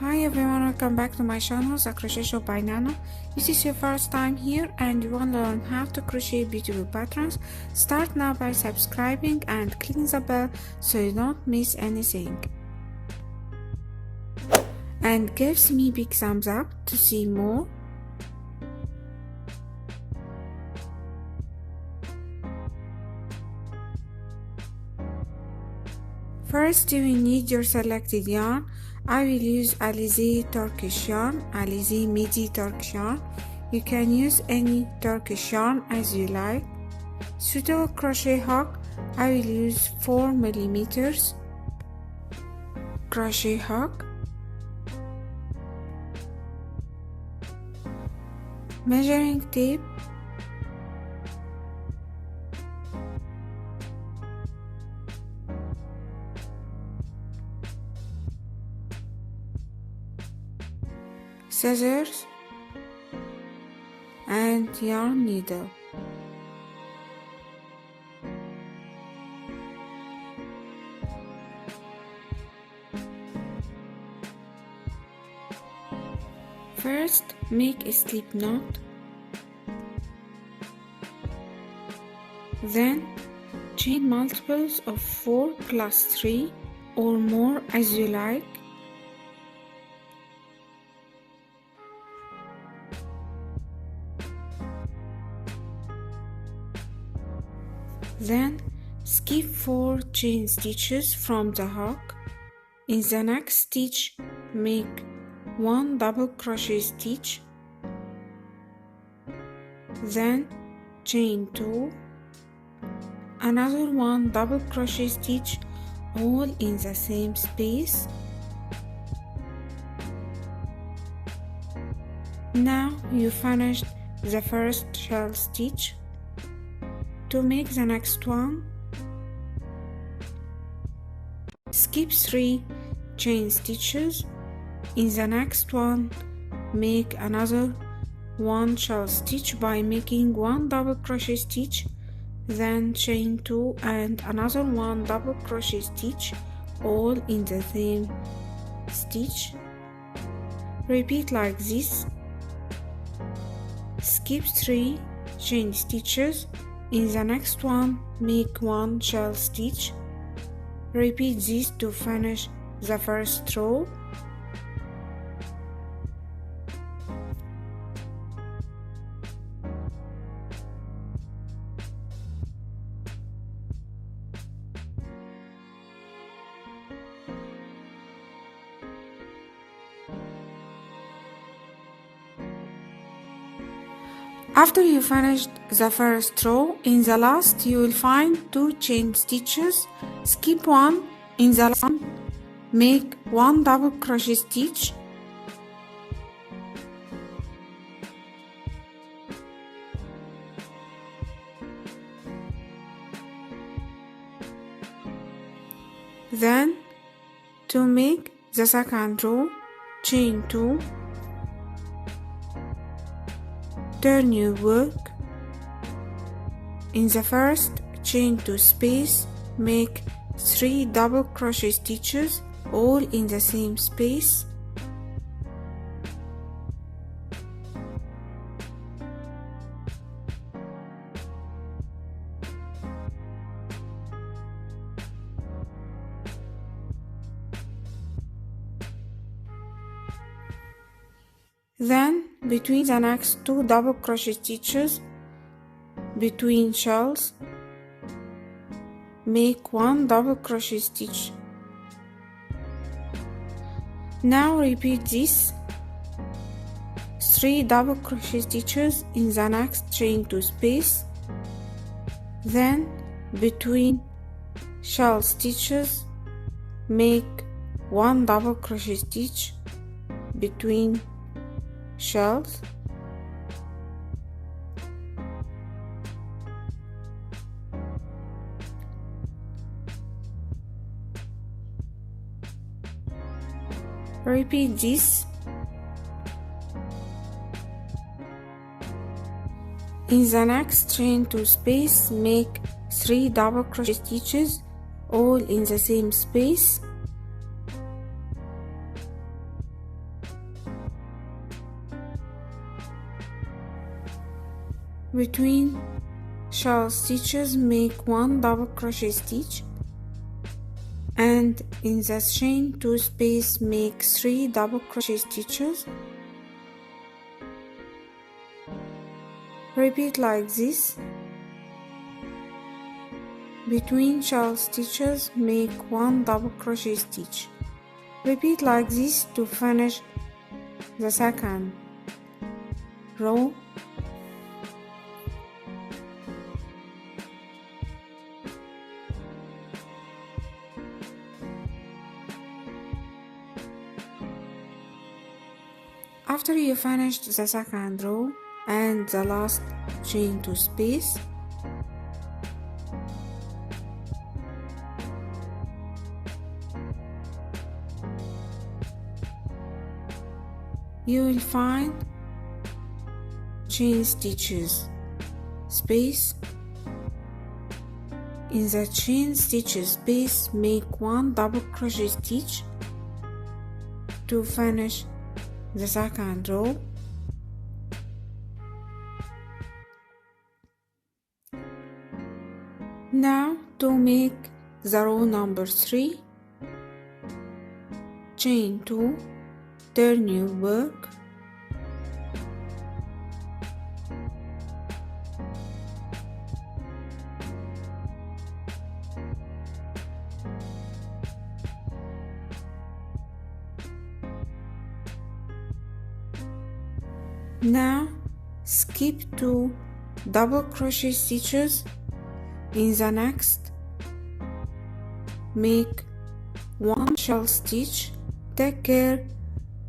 Hi everyone, welcome back to my channel, The Crochet Shop by Nana. If this is your first time here and you want to learn how to crochet beautiful patterns, start now by subscribing and clicking the bell so you don't miss anything. And gives me big thumbs up to see more. First, you will need your selected yarn. I will use Alize Turkish yarn, Alize Midi Turkish yarn. You can use any Turkish yarn as you like. Suitable crochet hook, I will use 4mm crochet hook. Measuring tape. Scissors and yarn needle. First, make a slip knot. Then, chain multiples of 4 plus 3 or more as you like. Then skip 4 chain stitches from the hook. In the next stitch, make 1 double crochet stitch, then chain 2, another 1 double crochet stitch, all in the same space. Now you finished the first shell stitch. To make the next one, skip 3 chain stitches. In the next one, make another 1 shell stitch by making 1 double crochet stitch, then chain 2 and another 1 double crochet stitch, all in the same stitch. Repeat like this. Skip 3 chain stitches. In the next one, make 1 shell stitch. Repeat this to finish the first row. After you finished the first row, in the last you will find 2 chain stitches. Skip 1. In the last one, make 1 double crochet stitch. Then, to make the second row, chain 2. Turn your work. In the first chain 2 space, make 3 double crochet stitches, all in the same space. Then, between the next 2 double crochet stitches, between shells, make 1 double crochet stitch. Now repeat this 3 double crochet stitches in the next chain 2 space. Then, between shell stitches, make 1 double crochet stitch between shells. Repeat this. In the next chain 2 space, make 3 double crochet stitches, all in the same space. Between shell stitches make 1 double crochet stitch, and in the chain 2 space make 3 double crochet stitches. Repeat like this. Between shell stitches make 1 double crochet stitch. Repeat like this to finish the second row. After you finished the second row and the last chain 2 space, you will find chain stitches space. In the chain stitches space make 1 double crochet stitch to finish the second row. Now to make the row number 3, chain 2, turn your work, now skip 2 double crochet stitches. In the next, make 1 shell stitch. Take care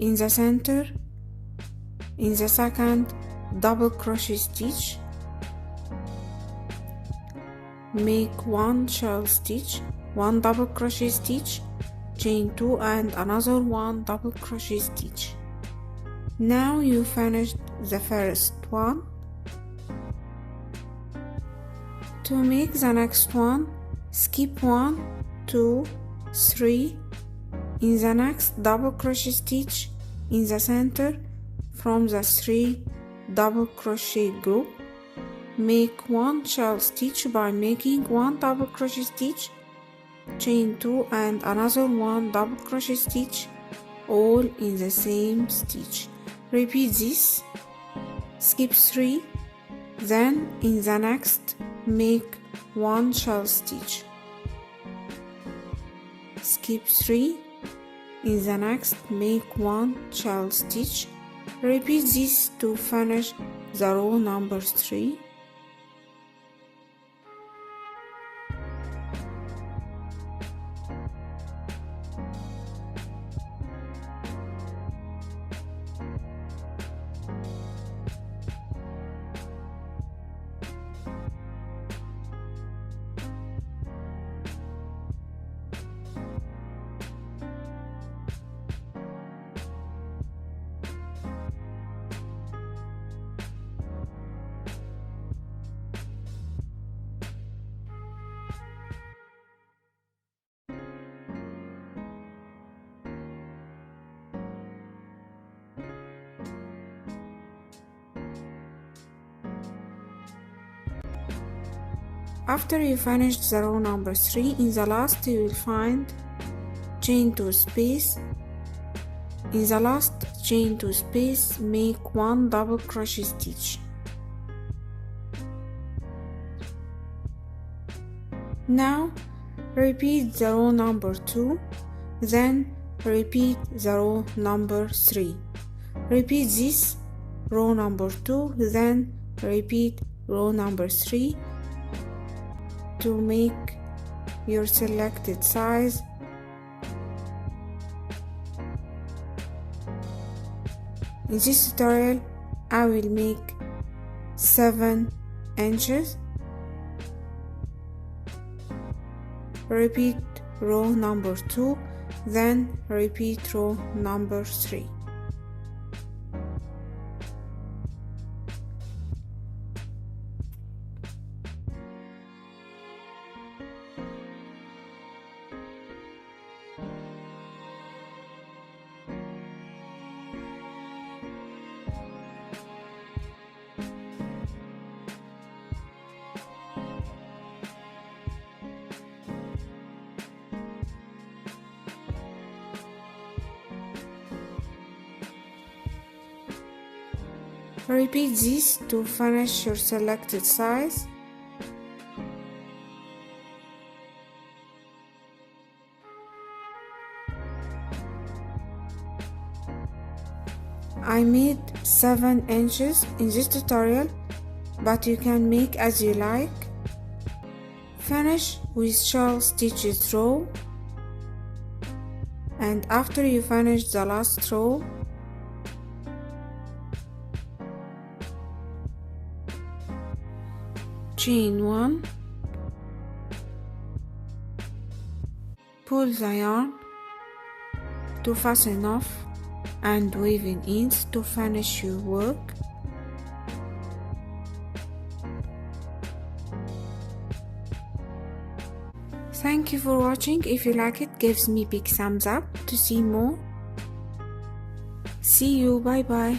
in the center. In the second double crochet stitch, make 1 shell stitch, 1 double crochet stitch, chain 2 and another 1 double crochet stitch. Now you finished the first one. To make the next one, skip 1, 2, 3. In the next double crochet stitch in the center from the 3 double crochet group, make 1 shell stitch by making 1 double crochet stitch, chain 2 and another 1 double crochet stitch, all in the same stitch. Repeat this. Skip 3, then in the next make 1 shell stitch. Skip 3, in the next make 1 shell stitch. Repeat this to finish the row number 3. After you finish the row number 3, in the last you will find chain 2 space. In the last chain 2 space, make 1 double crochet stitch. Now repeat the row number 2, then repeat the row number 3. Repeat this row number 2, then repeat row number 3 to make your selected size. In this tutorial, I will make 7 inches. Repeat row number 2, then repeat row number 3. Repeat this to finish your selected size. I made 7 inches in this tutorial, but you can make as you like. Finish with shawl stitches row, and after you finish the last row, chain 1, pull the yarn to fasten off and weave in ends to finish your work. Thank you for watching. If you like it, gives me big thumbs up to see more. See you, bye bye.